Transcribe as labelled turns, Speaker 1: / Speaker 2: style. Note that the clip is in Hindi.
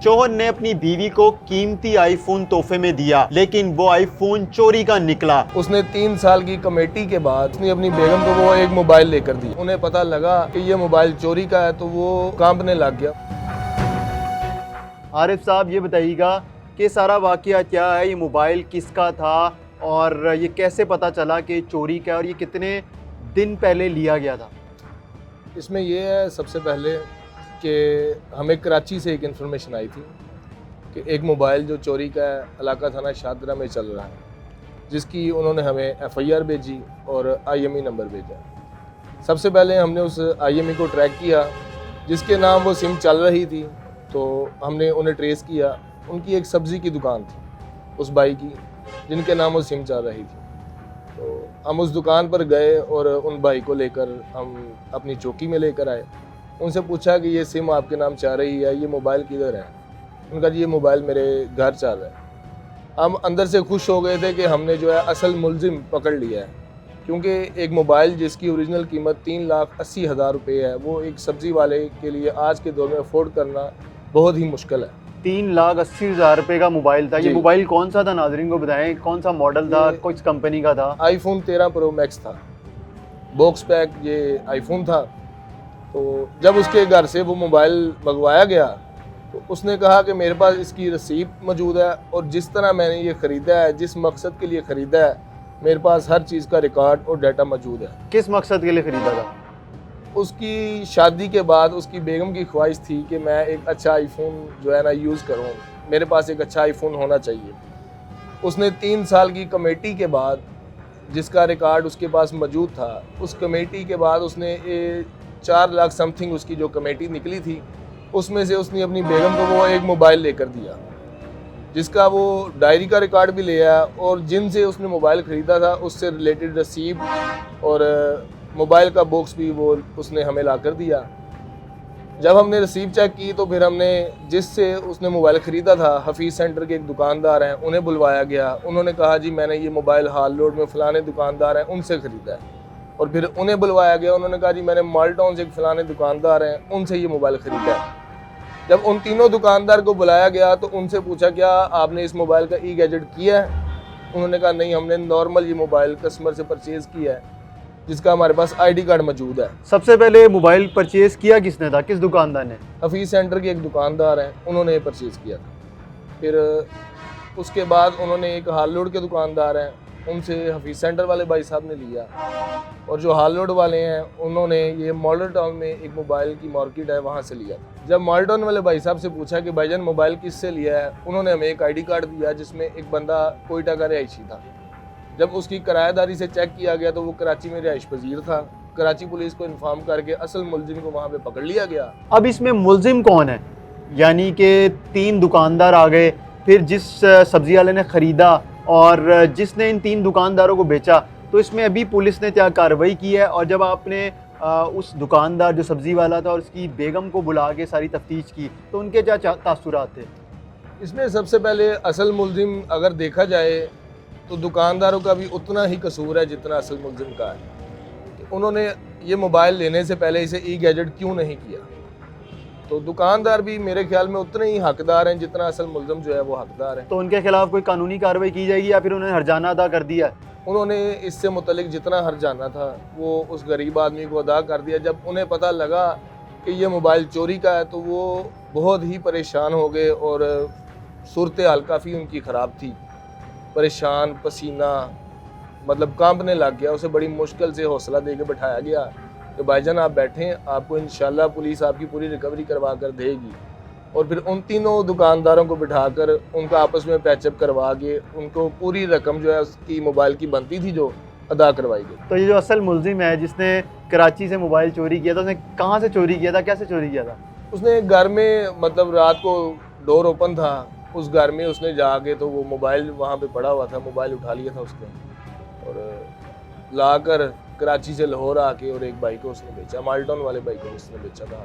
Speaker 1: चोर ने अपनी बीवी को कीमती आईफोन तोहफे में दिया, लेकिन वो आईफोन चोरी का निकला।
Speaker 2: उसने 3 साल की कमेटी के बाद उसने अपनी बेगम को वो एक मोबाइल लेकर दी। उन्हें पता लगा कि ये मोबाइल चोरी का है तो वो कांपने लग गया।
Speaker 1: आरिफ साहब, ये बताइएगा कि सारा वाकया क्या है, ये मोबाइल किसका था और ये कैसे पता चला कि चोरी का है और ये कितने दिन पहले लिया गया था?
Speaker 2: इसमें यह है सबसे पहले कि हमें कराची से एक इन्फॉर्मेशन आई थी कि एक मोबाइल जो चोरी का है इलाका थाना शादरा में चल रहा है, जिसकी उन्होंने हमें FIR भेजी और IME नंबर भेजा। सबसे पहले हमने उस IME को ट्रैक किया जिसके नाम वो सिम चल रही थी, तो हमने उन्हें ट्रेस किया। उनकी एक सब्ज़ी की दुकान थी उस भाई की जिनके नाम वो सिम चल रही थी। तो हम उस दुकान पर गए और उन भाई को लेकर हम अपनी चौकी में लेकर आए। उनसे पूछा कि ये सिम आपके नाम चल रही है, ये मोबाइल किधर है? उनका जी ये मोबाइल मेरे घर चल रहा है। हम अंदर से खुश हो गए थे कि हमने जो है असल मुलजिम पकड़ लिया है, क्योंकि एक मोबाइल जिसकी ओरिजिनल कीमत 3,80,000 रुपये है, वो एक सब्ज़ी वाले के लिए आज के दौर में अफोर्ड करना बहुत ही मुश्किल है।
Speaker 1: 3,80,000 रुपये का मोबाइल था। ये मोबाइल कौन सा था, नाजरीन को बताएं, कौन सा मॉडल था, किस कंपनी का था?
Speaker 2: iPhone 13 Pro Max था, बॉक्स पैक ये आईफोन था। तो जब उसके घर से वो मोबाइल मंगवाया गया तो उसने कहा कि मेरे पास इसकी रसीद मौजूद है और जिस तरह मैंने ये ख़रीदा है, जिस मकसद के लिए ख़रीदा है, मेरे पास हर चीज़ का रिकॉर्ड और डाटा मौजूद है।
Speaker 1: किस मकसद के लिए ख़रीदा था?
Speaker 2: उसकी शादी के बाद उसकी बेगम की ख्वाहिश थी कि मैं एक अच्छा आईफोन जो है ना यूज़ करूँ, मेरे पास एक अच्छा आईफोन होना चाहिए। उसने 3 साल की कमेटी के बाद, जिसका रिकॉर्ड उसके पास मौजूद था, उस कमेटी के बाद उसने 4 लाख समथिंग उसकी जो कमेटी निकली थी, उसमें से उसने अपनी बेगम को वो एक मोबाइल लेकर दिया, जिसका वो डायरी का रिकॉर्ड भी ले आया और जिनसे उसने मोबाइल ख़रीदा था उससे रिलेटेड रसीद और मोबाइल का बॉक्स भी वो उसने हमें ला कर दिया। जब हमने रसीद चेक की तो फिर हमने जिससे उसने मोबाइल ख़रीदा था, हफीज़ सेंटर के एक दुकानदार हैं, उन्हें बुलवाया गया। उन्होंने कहा जी मैंने ये मोबाइल हाल रोड में फ़लाने दुकानदार हैं उनसे ख़रीदा है। और फिर उन्हें बुलवाया गया, उन्होंने कहा जी मैंने माल टाउन से एक फ़लाने दुकानदार हैं उनसे ये मोबाइल ख़रीदा है। जब उन तीनों दुकानदार को बुलाया गया तो उनसे पूछा क्या आपने इस मोबाइल का ई-गैजेट किया है? उन्होंने कहा नहीं, हमने नॉर्मल ये मोबाइल कस्टमर से परचेज़ किया है, जिसका हमारे पास ID कार्ड मौजूद है।
Speaker 1: सबसे पहले मोबाइल परचेज़ किया किसने था, किस दुकानदार ने?
Speaker 2: हफीज़ सेंटर के एक दुकानदार हैं, उन्होंने परचेज़ किया था। फिर उसके बाद उन्होंने एक हाल रोड के दुकानदार हैं, उनसे हफीज़ सेंटर वाले भाई साहब ने लिया। और जो हाल रोड वाले हैं उन्होंने ये मॉडल टाउन में एक मोबाइल की मार्केट है वहाँ से लिया। जब मॉडल टाउन वाले भाई साहब से पूछा कि भाईजान मोबाइल किससे लिया है, उन्होंने हमें एक ID कार्ड दिया जिसमें एक बंदा कोयटा का रिहायशी था। जब उसकी किराएदारी से चेक किया गया तो वो कराची में रिहाइश पजीर था। कराची पुलिस को इन्फॉर्म करके असल मुलजिम को वहाँ पे पकड़ लिया गया।
Speaker 1: अब इसमें मुलजिम कौन है? यानी कि 3 दुकानदार आ गए, फिर जिस सब्जी वाले ने ख़रीदा और जिसने इन 3 दुकानदारों को बेचा, तो इसमें अभी पुलिस ने क्या कार्रवाई की है? और जब आपने उस दुकानदार जो सब्ज़ी वाला था और उसकी बेगम को बुला के सारी तफ्तीश की तो उनके क्या तासुरात थे?
Speaker 2: इसमें सबसे पहले असल मुलजिम अगर देखा जाए तो दुकानदारों का भी उतना ही कसूर है जितना असल मुलजिम का है। उन्होंने ये मोबाइल लेने से पहले इसे ई-गैजेट क्यों नहीं किया? तो दुकानदार भी मेरे ख्याल में उतने ही हकदार हैं जितना असल मुलजिम जो है वो हकदार है।
Speaker 1: तो उनके खिलाफ कोई कानूनी कार्रवाई की जाएगी या फिर उन्होंने हर्जाना अदा कर दिया?
Speaker 2: उन्होंने इससे मुतल्लिक जितना हर्जाना था वो उस गरीब आदमी को अदा कर दिया। जब उन्हें पता लगा कि ये मोबाइल चोरी का है तो वो बहुत ही परेशान हो गए और सूरत हाल काफ़ी उनकी ख़राब थी। परेशान, पसीना, मतलब कांपने लग गया। उसे बड़ी मुश्किल से हौसला दे के बैठाया गया कि भाईजान आप बैठें, आपको इंशाल्लाह पुलिस आपकी पूरी रिकवरी करवा कर देगी। और फिर उन तीनों दुकानदारों को बिठाकर उनका आपस में पैचअप करवा के उनको पूरी रकम जो है उसकी मोबाइल की बनती थी जो अदा करवाई गई।
Speaker 1: तो ये जो असल मुलजिम है जिसने कराची से मोबाइल चोरी किया था, उसने कहाँ से चोरी किया था, कैसे चोरी किया था?
Speaker 2: उसने घर में, मतलब रात को डोर ओपन था, उस घर में उसने जाके तो वो मोबाइल वहाँ पे पड़ा हुआ था, मोबाइल उठा लिया था उसने और लाकर कराची से लाहौर आके और एक भाई को उसने बेचा, माल्टन वाले भाई को उसने बेचा था।